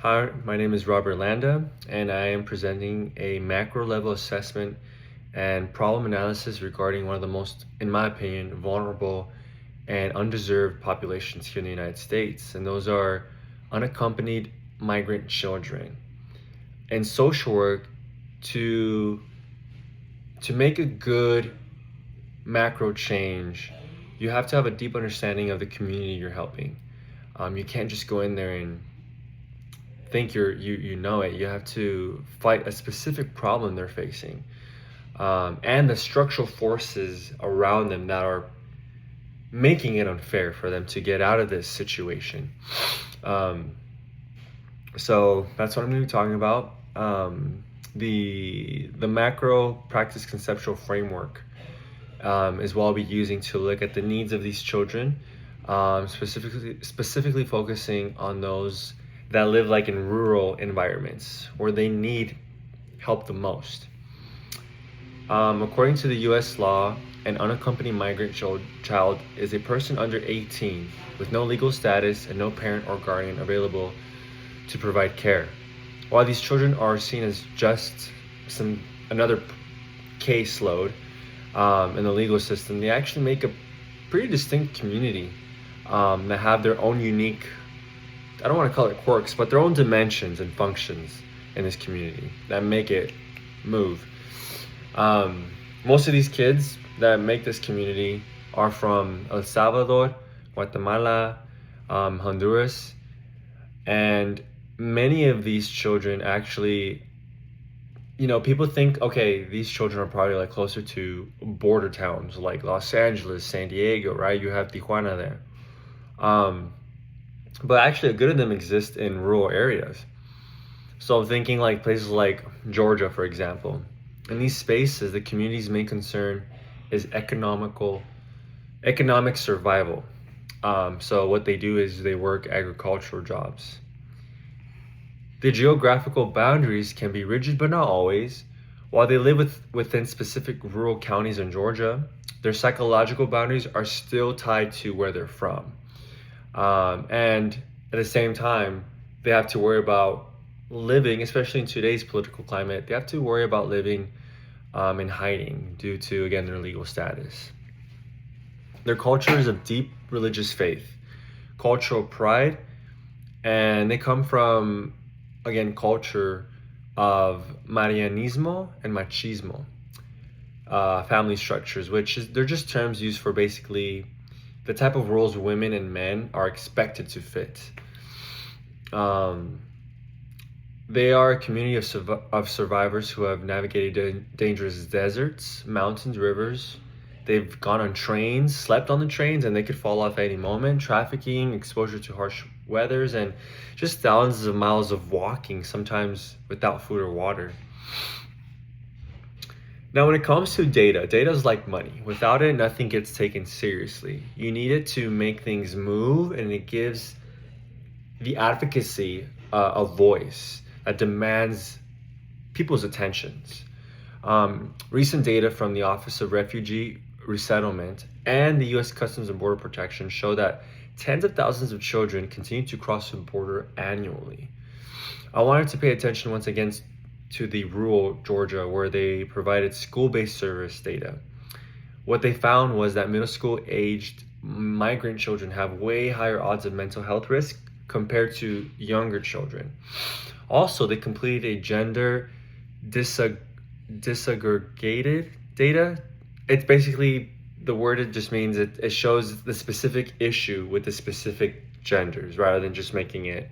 Hi, my name is Robert Landa, and I am presenting a macro level assessment and problem analysis regarding one of the most, in my opinion, vulnerable and undeserved populations here in the United States, and those are unaccompanied migrant children. In social work, to to make a good macro change, you have to have a deep understanding of the community you're helping. You can't just go in there and think you know it. You have to fight a specific problem they're facing, and the structural forces around them that are making it unfair for them to get out of this situation. Um, so that's what I'm going to be talking about. The macro practice conceptual framework is what I'll be using to look at the needs of these children, specifically focusing on those that live like in rural environments where they need help the most. According to the U.S. law, an unaccompanied migrant child is a person under 18 with no legal status and no parent or guardian available to provide care. While these children are seen as just another caseload in the legal system, they actually make a pretty distinct community that have their own unique, I don't want to call it quirks, but their own dimensions and functions in this community that make it move. Most of these kids that make this community are from El Salvador, Guatemala, Honduras, and many of these children actually, people think, okay, these children are probably like closer to border towns like Los Angeles, San Diego, right? You have Tijuana there. But actually, a good of them exist in rural areas. So I'm thinking like places like Georgia, for example. In these spaces, the community's main concern is economic survival. So what they do is they work agricultural jobs. The geographical boundaries can be rigid, but not always. While they live within specific rural counties in Georgia, their psychological boundaries are still tied to where they're from. And at the same time, they have to worry about living, especially in today's political climate, they have to worry about living in hiding due to, again, their legal status. Their culture is of deep religious faith, cultural pride, and they come from, again, culture of Marianismo and Machismo, family structures, they're just terms used for basically the type of roles women and men are expected to fit. They are a community of survivors who have navigated dangerous deserts, mountains, rivers. They've gone on trains, slept on the trains, and they could fall off at any moment. Trafficking, exposure to harsh weathers, and just thousands of miles of walking, sometimes without food or water. Now, when it comes to data is like money. Without it, nothing gets taken seriously. You need it to make things move, and it gives the advocacy a voice that demands people's attentions. Recent data from the Office of Refugee Resettlement and the U.S. Customs and Border Protection show that tens of thousands of children continue to cross the border annually. I wanted to pay attention once again to the rural Georgia, where they provided school-based service data. What they found was that middle school aged migrant children have way higher odds of mental health risk compared to younger children. Also, they completed a gender disaggregated data. It's basically, the word, it just means it shows the specific issue with the specific genders rather than just making it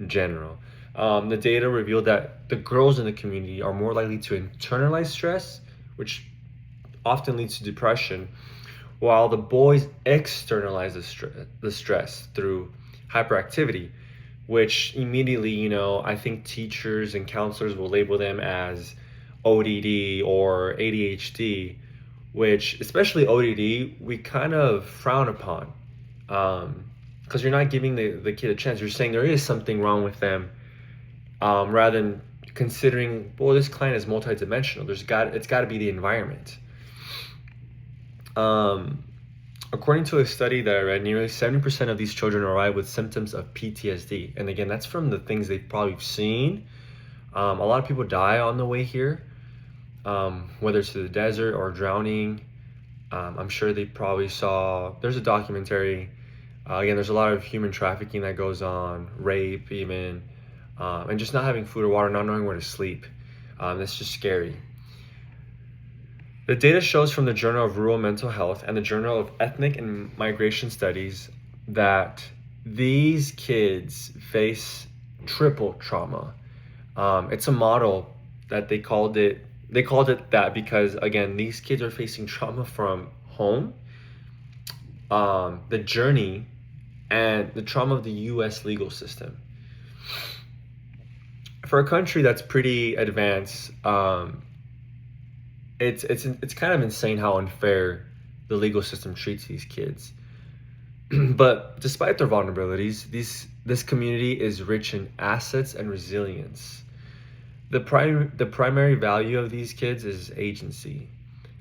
general. The data revealed that the girls in the community are more likely to internalize stress, which often leads to depression, while the boys externalize the stress through hyperactivity, which immediately, I think teachers and counselors will label them as ODD or ADHD, which, especially ODD, we kind of frown upon, because you're not giving the kid a chance. You're saying there is something wrong with them, rather than considering, well, this client is multidimensional. It's got to be the environment. According to a study that I read, nearly 70% of these children arrive with symptoms of PTSD. And again, that's from the things they've probably seen. A lot of people die on the way here, whether it's to the desert or drowning. I'm sure they probably saw, there's a documentary. Again, there's a lot of human trafficking that goes on, rape even, and just not having food or water, not knowing where to sleep. That's just scary. The data shows from the Journal of Rural Mental Health and the Journal of Ethnic and Migration Studies that these kids face triple trauma. It's a model that they called it that because, again, these kids are facing trauma from home, the journey, and the trauma of the US legal system. For a country that's pretty advanced, it's kind of insane how unfair the legal system treats these kids. But despite their vulnerabilities, this community is rich in assets and resilience. The primary value of these kids is agency.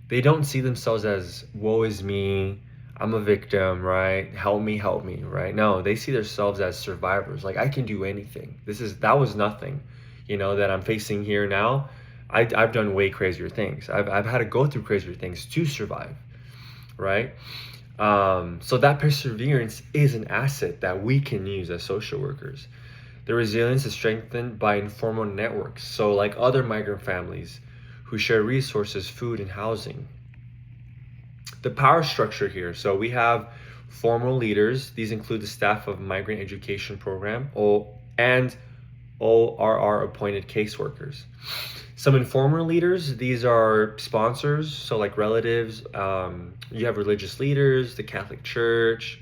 They don't see themselves as woe is me, I'm a victim, right? Help me, right? No, they see themselves as survivors. Like, I can do anything. That was nothing, that I'm facing here now. I've done way crazier things. I've had to go through crazier things to survive, right? So that perseverance is an asset that we can use as social workers. The resilience is strengthened by informal networks, so like other migrant families who share resources, food, and housing. The power structure here. So we have formal leaders. These include the staff of Migrant Education Program and ORR appointed caseworkers. Some informal leaders, these are sponsors, so like relatives. You have religious leaders, the Catholic Church,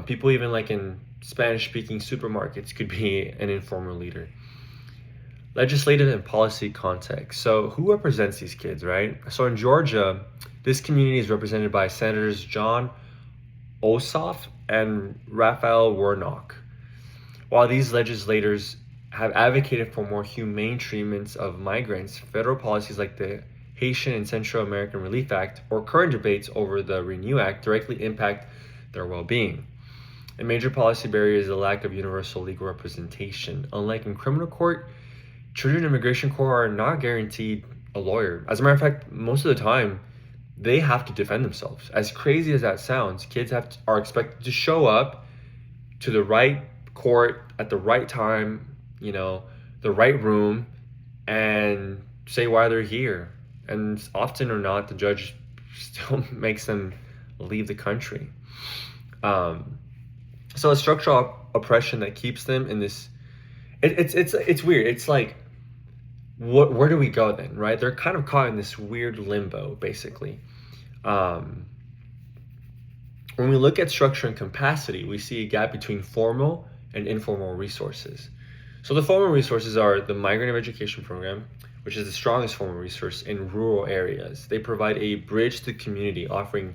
people even like in Spanish-speaking supermarkets could be an informal leader. Legislative and policy context. So who represents these kids, right? So in Georgia, this community is represented by Senators Jon Ossoff and Raphael Warnock. While these legislators have advocated for more humane treatments of migrants, federal policies like the Haitian and Central American Relief Act or current debates over the RENEW Act directly impact their well-being. A major policy barrier is the lack of universal legal representation. Unlike in criminal court, children in immigration court are not guaranteed a lawyer. As a matter of fact, most of the time, they have to defend themselves. As crazy as that sounds, kids are expected to show up to the right court at the right time, the right room, and say why they're here. And often or not, the judge still makes them leave the country. So a structural oppression that keeps them in this, it's weird. It's like, where do we go then, right? They're kind of caught in this weird limbo, basically. When we look at structure and capacity, we see a gap between formal and informal resources. So the formal resources are the Migrant Education Program, which is the strongest formal resource in rural areas. They provide a bridge to the community, offering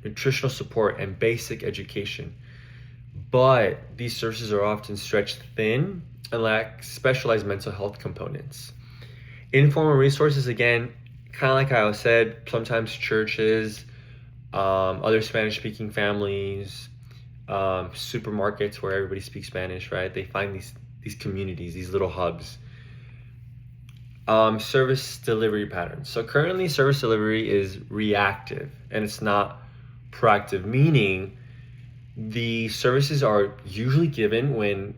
nutritional support and basic education. But these services are often stretched thin and lack specialized mental health components. Informal resources, again, kind of like I said, sometimes churches, other Spanish-speaking families, supermarkets where everybody speaks Spanish, right? They find these communities, these little hubs. Service delivery patterns. So currently service delivery is reactive and it's not proactive, meaning the services are usually given when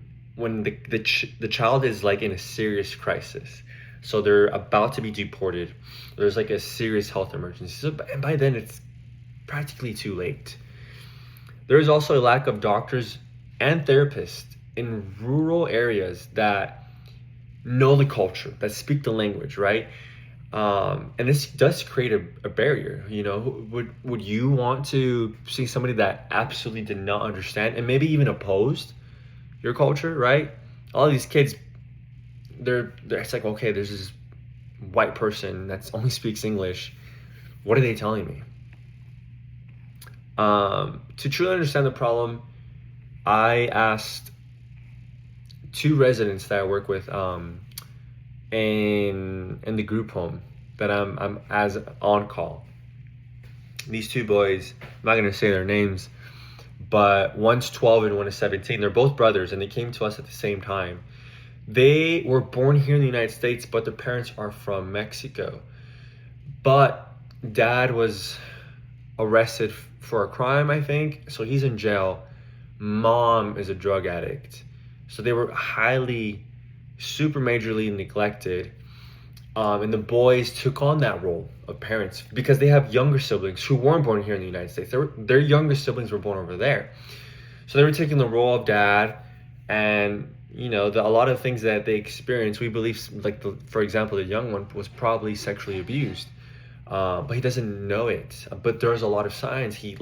the child is like in a serious crisis. So they're about to be deported. There's like a serious health emergency. So, and by then it's practically too late. There is also a lack of doctors and therapists in rural areas that know the culture, that speak the language, right? And this does create a barrier. Would you want to see somebody that absolutely did not understand and maybe even opposed your culture, right? All of these kids, it's like, okay, there's this white person that only speaks English. What are they telling me? To truly understand the problem, I asked 2 residents that I work with in the group home that I'm as on call. these two boys, I'm not going to say their names, but one's 12 and one is 17. They're both brothers, and they came to us at the same time. They were born here in the United States, but their parents are from Mexico. But dad was arrested for a crime, I think, so he's in jail. Mom is a drug addict. So they were super majorly neglected. And the boys took on that role of parents because they have younger siblings who weren't born here in the United States. Their younger siblings were born over there. So they were taking the role of dad, and a lot of things that they experienced, we believe, like for example, the young one was probably sexually abused, but he doesn't know it. But there's a lot of signs. He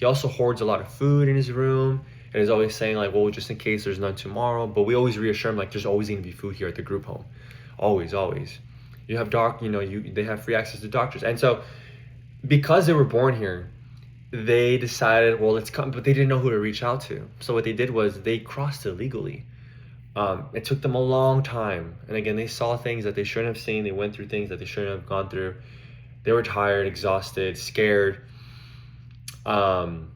also hoards a lot of food in his room, and is always saying like, well, just in case there's none tomorrow. But we always reassure him like, there's always going to be food here at the group home, always. You have they have free access to doctors, and so because they were born here, they decided, well, let's come, but they didn't know who to reach out to. So what they did was they crossed illegally. It took them a long time. And again, they saw things that they shouldn't have seen. They went through things that they shouldn't have gone through. They were tired, exhausted, scared. And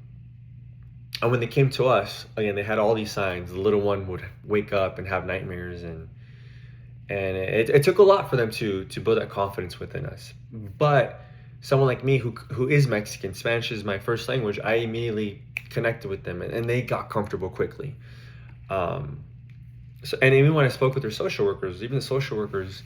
when they came to us, again, they had all these signs. The little one would wake up and have nightmares, and it took a lot for them to build that confidence within us. But someone like me who is Mexican, Spanish is my first language, I immediately connected with them, and they got comfortable quickly. So, and even when I spoke with their social workers, even the social workers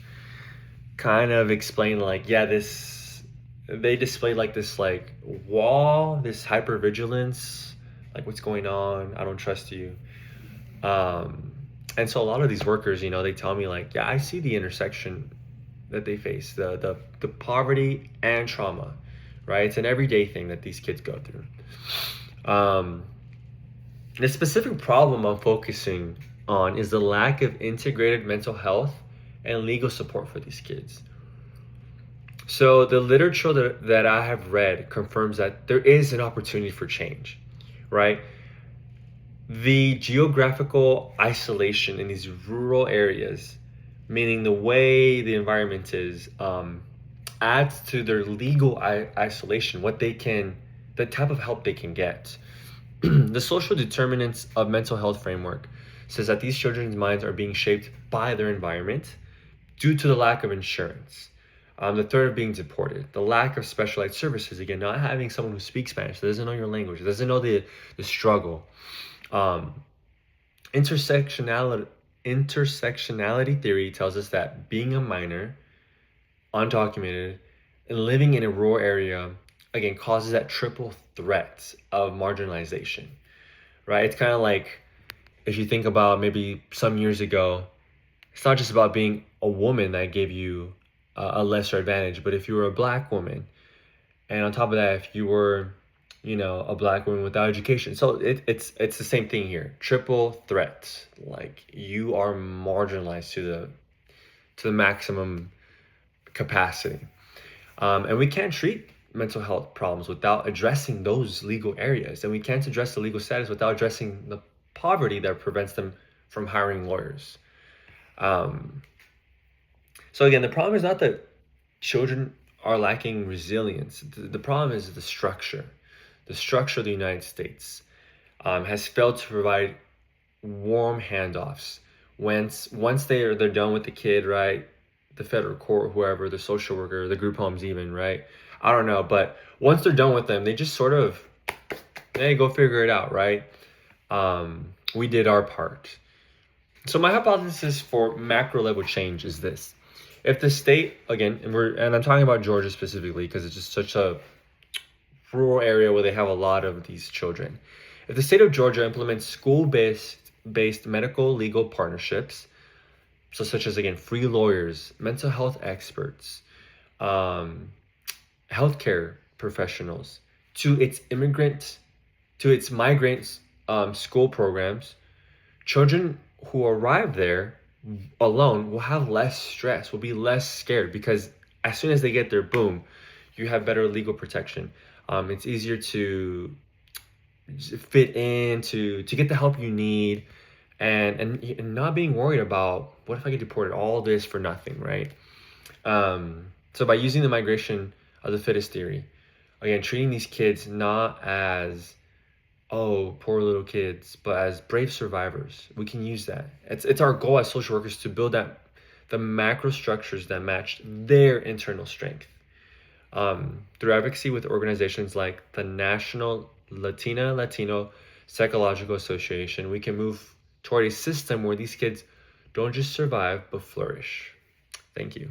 kind of explained like, yeah, they displayed like this like wall, this hypervigilance, like what's going on, I don't trust you. And so a lot of these workers, they tell me like, yeah, I see the intersection that they face, the poverty and trauma, right? It's an everyday thing that these kids go through. The specific problem I'm focusing on is the lack of integrated mental health and legal support for these kids. So the literature that I have read confirms that there is an opportunity for change, right? The geographical isolation in these rural areas, meaning the way the environment is, adds to their legal isolation, the type of help they can get. The social determinants of mental health framework says that these children's minds are being shaped by their environment due to the lack of insurance. The third being deported, the lack of specialized services, again, not having someone who speaks Spanish, that doesn't know your language, doesn't know the struggle. Intersectionality theory tells us that being a minor, undocumented, and living in a rural area, again, causes that triple threat of marginalization, right? It's kind of like, if you think about maybe some years ago, it's not just about being a woman that gave you a lesser advantage, but if you were a black woman, and on top of that, if you were, a black woman without education. So it's the same thing here. Triple threat. Like, you are marginalized to the maximum capacity. And we can't treat mental health problems without addressing those legal areas. And we can't address the legal status without addressing the poverty that prevents them from hiring lawyers. So again, the problem is not that children are lacking resilience. The problem is the structure. The structure of the United States has failed to provide warm handoffs. Once they're done with the kid, right? The federal court, whoever, the social worker, the group homes even, right? I don't know, but once they're done with them, they just sort of, hey, go figure it out, right? We did our part. So my hypothesis for macro level change is this. If the state, again, and I'm talking about Georgia specifically because it's just such a rural area where they have a lot of these children. If the state of Georgia implements school-based medical legal partnerships, so such as, again, free lawyers, mental health experts, healthcare professionals, to its migrant school programs, children who arrive there alone will have less stress, will be less scared, because as soon as they get there, boom, you have better legal protection. It's easier to fit in, to get the help you need, and not being worried about, what if I get deported, all this for nothing, right? So by using the migration of the fittest theory, Again, treating these kids not as, oh, poor little kids, but as brave survivors. We can use that. It's our goal as social workers to build the macro structures that match their internal strength. Through advocacy with organizations like the National Latino Psychological Association, we can move toward a system where these kids don't just survive but flourish. Thank you.